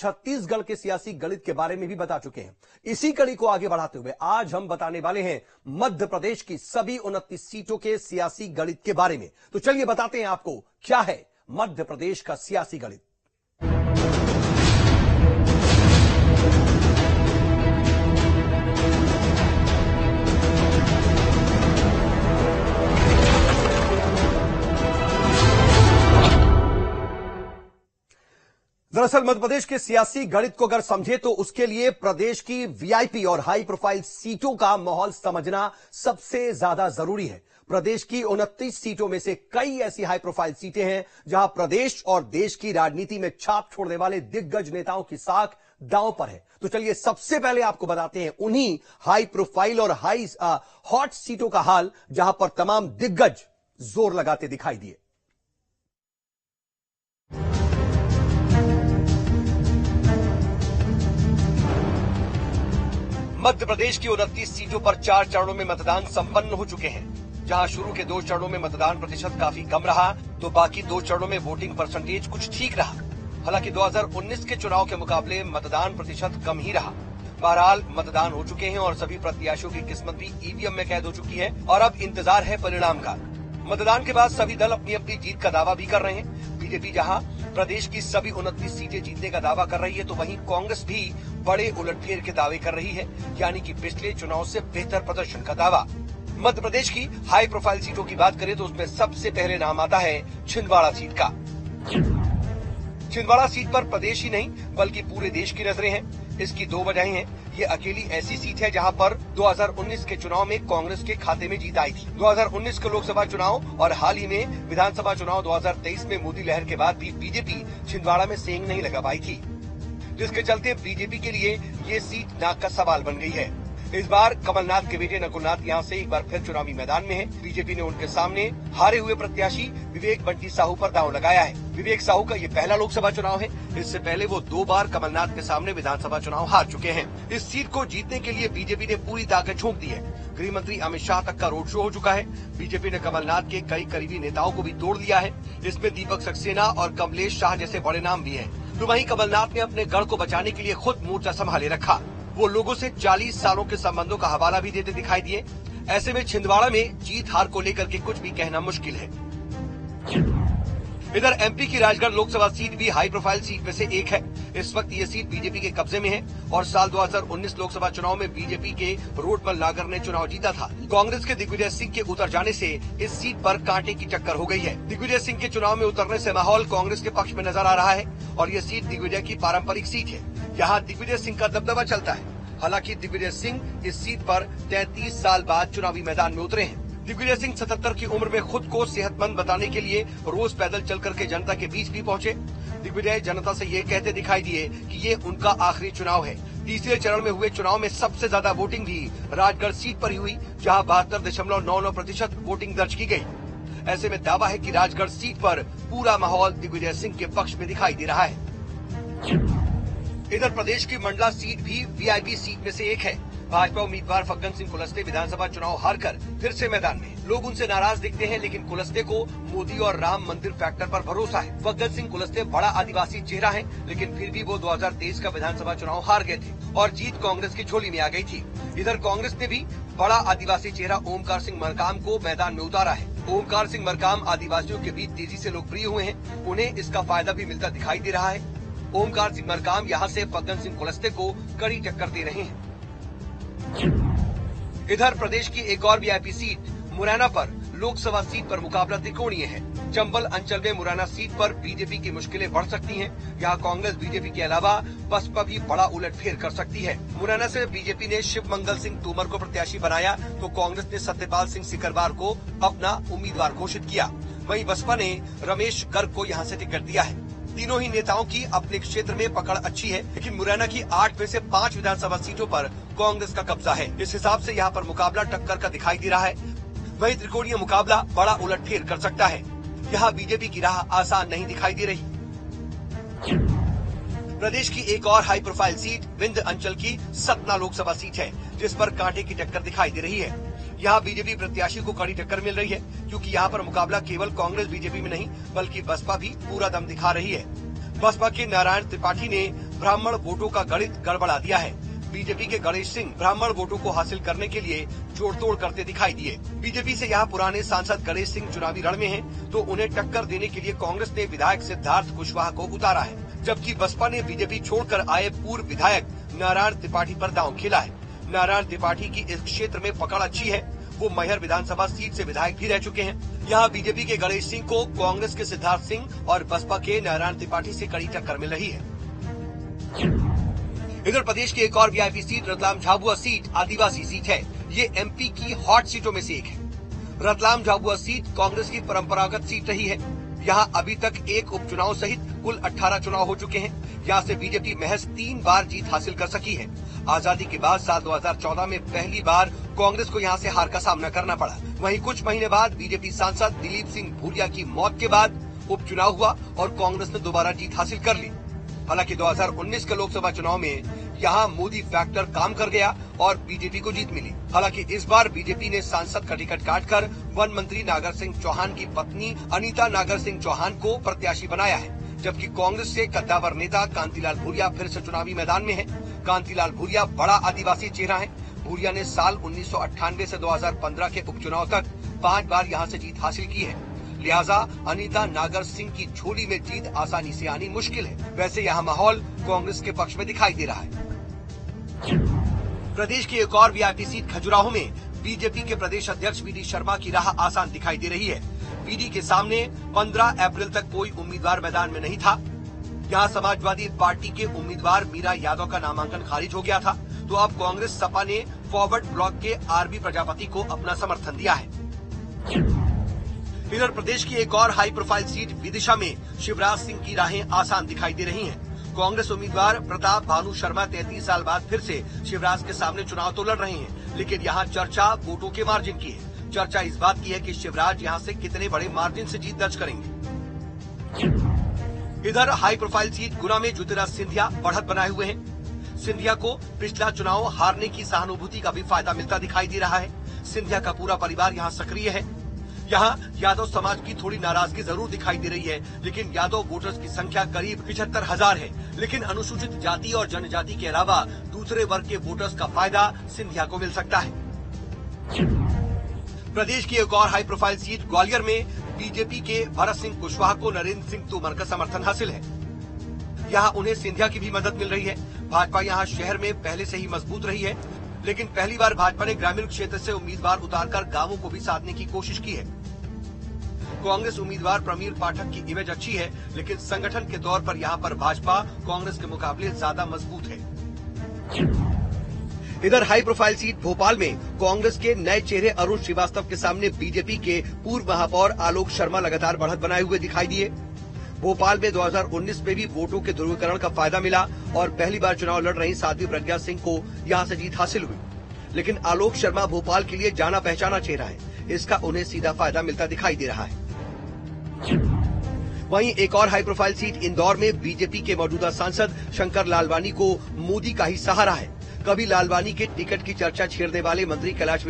छत्तीसगढ़ के सियासी गणित के बारे में भी बता चुके हैं। इसी कड़ी को आगे बढ़ाते हुए आज हम बताने वाले हैं मध्य प्रदेश की सभी 29 सीटों के सियासी गणित के बारे में। तो चलिए बताते हैं आपको क्या है मध्य प्रदेश का सियासी गणित। दरअसल मध्य प्रदेश के सियासी गणित को अगर समझे तो उसके लिए प्रदेश की वीआईपी और हाई प्रोफाइल सीटों का माहौल समझना सबसे ज्यादा जरूरी है। प्रदेश की 29 सीटों में से कई ऐसी हाई प्रोफाइल सीटें हैं जहां प्रदेश और देश की राजनीति में छाप छोड़ने वाले दिग्गज नेताओं की साख दांव पर है। तो चलिए सबसे पहले आपको बताते हैं उन्हीं हाई प्रोफाइल और हाई हॉट सीटों का हाल जहां पर तमाम दिग्गज जोर लगाते दिखाई दिए। मध्य प्रदेश की 29 सीटों पर 4 चरणों में मतदान संपन्न हो चुके हैं। जहां शुरू के 2 चरणों में मतदान प्रतिशत काफी कम रहा, तो बाकी 2 चरणों में वोटिंग परसेंटेज कुछ ठीक रहा। हालांकि 2019 के चुनाव के मुकाबले मतदान प्रतिशत कम ही रहा। बहरहाल मतदान हो चुके हैं और सभी प्रत्याशियों की किस्मत भी ईवीएम में कैद हो चुकी है और अब इंतजार है परिणाम का। मतदान के बाद सभी दल अपनी अपनी जीत का दावा भी कर रहे हैं। बीजेपी जहां प्रदेश की सभी 29 सीटें जीतने का दावा कर रही है, तो वहीं कांग्रेस भी बड़े उलटफेर के दावे कर रही है, यानी कि पिछले चुनाव से बेहतर प्रदर्शन का दावा। मध्य प्रदेश की हाई प्रोफाइल सीटों की बात करें तो उसमें सबसे पहले नाम आता है छिंदवाड़ा सीट का। छिंदवाड़ा सीट पर प्रदेश ही नहीं बल्कि पूरे देश की नजरें हैं। इसकी 2 वजहें हैं। ये अकेली ऐसी सीट है जहां पर 2019 के चुनाव में कांग्रेस के खाते में जीत आई थी। 2019 के लोकसभा चुनाव और हाल ही में विधानसभा चुनाव 2023 में मोदी लहर के बाद भी बीजेपी छिंदवाड़ा में सेंध नहीं लगा पाई थी, जिसके चलते बीजेपी के लिए ये सीट नाक का सवाल बन गई है। इस बार कमलनाथ के बेटे नकुलनाथ यहां से एक बार फिर चुनावी मैदान में है। बीजेपी ने उनके सामने हारे हुए प्रत्याशी विवेक बंटी साहू पर दांव लगाया है। विवेक साहू का ये पहला लोकसभा चुनाव है। इससे पहले वो 2 बार कमलनाथ के सामने विधानसभा चुनाव हार चुके हैं। इस सीट को जीतने के लिए बीजेपी ने पूरी ताकत झोंक दी है। गृह मंत्री अमित शाह तक का रोड शो हो चुका है। बीजेपी ने कमलनाथ के कई करीबी नेताओं को भी तोड़ दिया है। इसमें दीपक सक्सेना और कमलेश शाह जैसे बड़े नाम भी हैं। तो वहीं कमलनाथ ने अपने गढ़ को बचाने के लिए खुद मोर्चा संभाले रखा। वो लोगों से 40 सालों के संबंधों का हवाला भी देते दिखाई दिए। ऐसे में छिंदवाड़ा में जीत हार को लेकर के कुछ भी कहना मुश्किल है। इधर एमपी की राजगढ़ लोकसभा सीट भी हाई प्रोफाइल सीट में से एक है। इस वक्त ये सीट बीजेपी के कब्जे में है और साल 2019 लोकसभा चुनाव में बीजेपी के रोडमल नागर ने चुनाव जीता था। कांग्रेस के दिग्विजय सिंह के उतर जाने से इस सीट पर कांटे की टक्कर हो गई है। दिग्विजय सिंह के चुनाव में उतरने से माहौल कांग्रेस के पक्ष में नजर आ रहा है और ये सीट दिग्विजय की पारंपरिक सीट है। यहाँ दिग्विजय सिंह का दबदबा चलता है। हालांकि दिग्विजय सिंह इस सीट पर 33 साल बाद चुनावी मैदान में उतरे हैं। दिग्विजय सिंह 77 की उम्र में खुद को सेहतमंद बताने के लिए रोज पैदल चल करके जनता के बीच भी पहुंचे। दिग्विजय जनता से ये कहते दिखाई दिए कि ये उनका आखिरी चुनाव है। तीसरे चरण में हुए चुनाव में सबसे ज्यादा वोटिंग भी राजगढ़ सीट पर ही हुई, जहां 72.99% वोटिंग दर्ज की गयी। ऐसे में दावा है कि राजगढ़ सीट पर पूरा माहौल दिग्विजय सिंह के पक्ष में दिखाई दे रहा है। इधर प्रदेश की मंडला सीट भी वीआईपी सीट में से एक है। भाजपा उम्मीदवार फग्गन सिंह कुलस्ते विधानसभा चुनाव हारकर फिर से मैदान में। लोग उनसे नाराज दिखते हैं, लेकिन कुलस्ते को मोदी और राम मंदिर फैक्टर पर भरोसा है। फग्गन सिंह कुलस्ते बड़ा आदिवासी चेहरा है, लेकिन फिर भी वो 2023 का विधानसभा चुनाव हार गए थे और जीत कांग्रेस की झोली में आ गई थी। इधर कांग्रेस ने भी बड़ा आदिवासी चेहरा ओमकार सिंह मरकाम को मैदान में उतारा है। ओमकार सिंह मरकाम आदिवासियों के बीच तेजी से लोकप्रिय हुए हैं। उन्हें इसका फायदा भी मिलता दिखाई दे रहा है। ओमकार सिंह मरकाम यहां से फग्गन सिंह कुलस्ते को कड़ी टक्कर दे रहे हैं। इधर प्रदेश की एक और वीआईपी सीट मुरैना पर लोकसभा सीट पर मुकाबला त्रिकोणीय है। चंबल अंचल में मुरैना सीट पर बीजेपी की मुश्किलें बढ़ सकती हैं। यहाँ कांग्रेस बीजेपी के अलावा बसपा भी बड़ा उलटफेर कर सकती है। मुरैना से बीजेपी ने शिव मंगल सिंह तोमर को प्रत्याशी बनाया, तो कांग्रेस ने सत्यपाल सिंह सिकरवार को अपना उम्मीदवार घोषित किया। वहीं बसपा ने रमेश गर्ग को यहाँ से टिकट दिया है। तीनों ही नेताओं की अपने क्षेत्र में पकड़ अच्छी है, लेकिन मुरैना की 8 में से 5 विधानसभा सीटों पर कांग्रेस का कब्जा है। इस हिसाब से यहाँ पर मुकाबला टक्कर का दिखाई दे रहा है। वहीं त्रिकोणीय मुकाबला बड़ा उलटफेर कर सकता है। यहाँ बीजेपी की राह आसान नहीं दिखाई दे रही। प्रदेश की एक और हाई प्रोफाइल सीट विंध्य अंचल की सतना लोकसभा सीट है, जिस पर कांटे की टक्कर दिखाई दे रही है। यहाँ बीजेपी प्रत्याशी को कड़ी टक्कर मिल रही है, क्योंकि यहाँ पर मुकाबला केवल कांग्रेस बीजेपी में नहीं बल्कि बसपा भी पूरा दम दिखा रही है। बसपा के नारायण त्रिपाठी ने ब्राह्मण वोटों का गणित गड़बड़ा दिया है। बीजेपी के गणेश सिंह ब्राह्मण वोटों को हासिल करने के लिए जोड़तोड़ करते दिखाई दिए। बीजेपी से यहाँ पुराने सांसद गणेश सिंह चुनावी रण में हैं, तो उन्हें टक्कर देने के लिए कांग्रेस ने विधायक सिद्धार्थ कुशवाहा को उतारा है, जबकि बसपा ने बीजेपी छोड़कर आए पूर्व विधायक नारायण त्रिपाठी पर दांव खेला है। नारायण त्रिपाठी की इस क्षेत्र में पकड़ अच्छी है, वो मैहर विधानसभा सीट से विधायक भी रह चुके हैं। यहाँ बीजेपी के गणेश सिंह को कांग्रेस के सिद्धार्थ सिंह और बसपा के नारायण त्रिपाठी से कड़ी टक्कर मिल रही है। इधर प्रदेश की एक और VIP seat Ratlam Jhabua seat आदिवासी सीट है। ये एमपी की हॉट सीटों में से एक है। रतलाम झाबुआ सीट कांग्रेस की परंपरागत सीट रही है। यहाँ अभी तक एक उपचुनाव सहित कुल 18 चुनाव हो चुके हैं। यहाँ से बीजेपी महज 3 बार जीत हासिल कर सकी है। आजादी के बाद साल 2014 में पहली बार कांग्रेस को यहाँ से हार का सामना करना पड़ा। वहीं कुछ महीने बाद बीजेपी सांसद दिलीप सिंह भूरिया की मौत के बाद उपचुनाव हुआ और कांग्रेस ने दोबारा जीत हासिल कर ली। हालांकि 2019 के लोकसभा चुनाव में यहाँ मोदी फैक्टर काम कर गया और बीजेपी को जीत मिली। हालांकि इस बार बीजेपी ने सांसद का टिकट काटकर वन मंत्री नागर सिंह चौहान की पत्नी अनीता नागर सिंह चौहान को प्रत्याशी बनाया है, जबकि कांग्रेस से कद्दावर नेता कांतिलाल भूरिया फिर से चुनावी मैदान में है। कांतिलाल भूरिया बड़ा आदिवासी चेहरा है। भूरिया ने साल 1998 से 2015 के उपचुनाव तक 5 बार यहाँ से जीत हासिल की है। लिहाजा अनीता नागर सिंह की झोली में जीत आसानी से आनी मुश्किल है। वैसे यहाँ माहौल कांग्रेस के पक्ष में दिखाई दे रहा है। प्रदेश की एक और वीआईपी सीट खजुराहो में बीजेपी के प्रदेश अध्यक्ष वीडी शर्मा की राह आसान दिखाई दे रही है। वीडी के सामने 15 अप्रैल तक कोई उम्मीदवार मैदान में नहीं था। यहाँ समाजवादी पार्टी के उम्मीदवार मीरा यादव का नामांकन खारिज हो गया था, तो अब कांग्रेस सपा ने फॉरवर्ड ब्लॉक के आरबी प्रजापति को अपना समर्थन दिया है। इधर प्रदेश की एक और हाई प्रोफाइल सीट विदिशा में शिवराज सिंह की राहें आसान दिखाई दे रही हैं। कांग्रेस उम्मीदवार प्रताप भानु शर्मा 33 साल बाद फिर से शिवराज के सामने चुनाव तो लड़ रहे हैं, लेकिन यहाँ चर्चा वोटों के मार्जिन की है। चर्चा इस बात की है कि शिवराज यहाँ से कितने बड़े मार्जिन से जीत दर्ज करेंगे। इधर हाई प्रोफाइल सीट गुना में ज्योतिराज सिंधिया बढ़त बनाए हुए हैं। सिंधिया को पिछला चुनाव हारने की सहानुभूति का भी फायदा मिलता दिखाई दे रहा है। सिंधिया का पूरा परिवार यहाँ सक्रिय है। यहाँ यादव समाज की थोड़ी नाराजगी जरूर दिखाई दे रही है, लेकिन यादव वोटर्स की संख्या करीब 75,000 है। लेकिन अनुसूचित जाति और जनजाति के अलावा दूसरे वर्ग के वोटर्स का फायदा सिंधिया को मिल सकता है। प्रदेश की एक और हाई प्रोफाइल सीट ग्वालियर में बीजेपी के भरत सिंह कुशवाहा को नरेंद्र सिंह तोमर का समर्थन हासिल है। यहाँ उन्हें सिंधिया की भी मदद मिल रही है। भाजपा यहाँ शहर में पहले से ही मजबूत रही है, लेकिन पहली बार भाजपा ने ग्रामीण क्षेत्र से उम्मीदवार उतारकर गांवों को भी साधने की कोशिश की है। कांग्रेस उम्मीदवार प्रमीर पाठक की इमेज अच्छी है, लेकिन संगठन के तौर पर यहाँ पर भाजपा कांग्रेस के मुकाबले ज्यादा मजबूत है। इधर हाई प्रोफाइल सीट भोपाल में कांग्रेस के नए चेहरे अरुण श्रीवास्तव के सामने बीजेपी के पूर्व महापौर आलोक शर्मा लगातार बढ़त बनाए हुए दिखाई दिए। भोपाल में 2019 में भी वोटों के ध्रुवीकरण का फायदा मिला और पहली बार चुनाव लड़ रही साध्वी प्रज्ञा सिंह को यहां से जीत हासिल हुई। लेकिन आलोक शर्मा भोपाल के लिए जाना पहचाना चेहरा है, इसका उन्हें सीधा फायदा मिलता दिखाई दे रहा है। वहीं एक और हाई प्रोफाइल सीट इंदौर में बीजेपी के मौजूदा सांसद शंकर लालवानी को मोदी का ही सहारा है। कभी लालवानी के टिकट की चर्चा छेड़ने वाले मंत्री कैलाश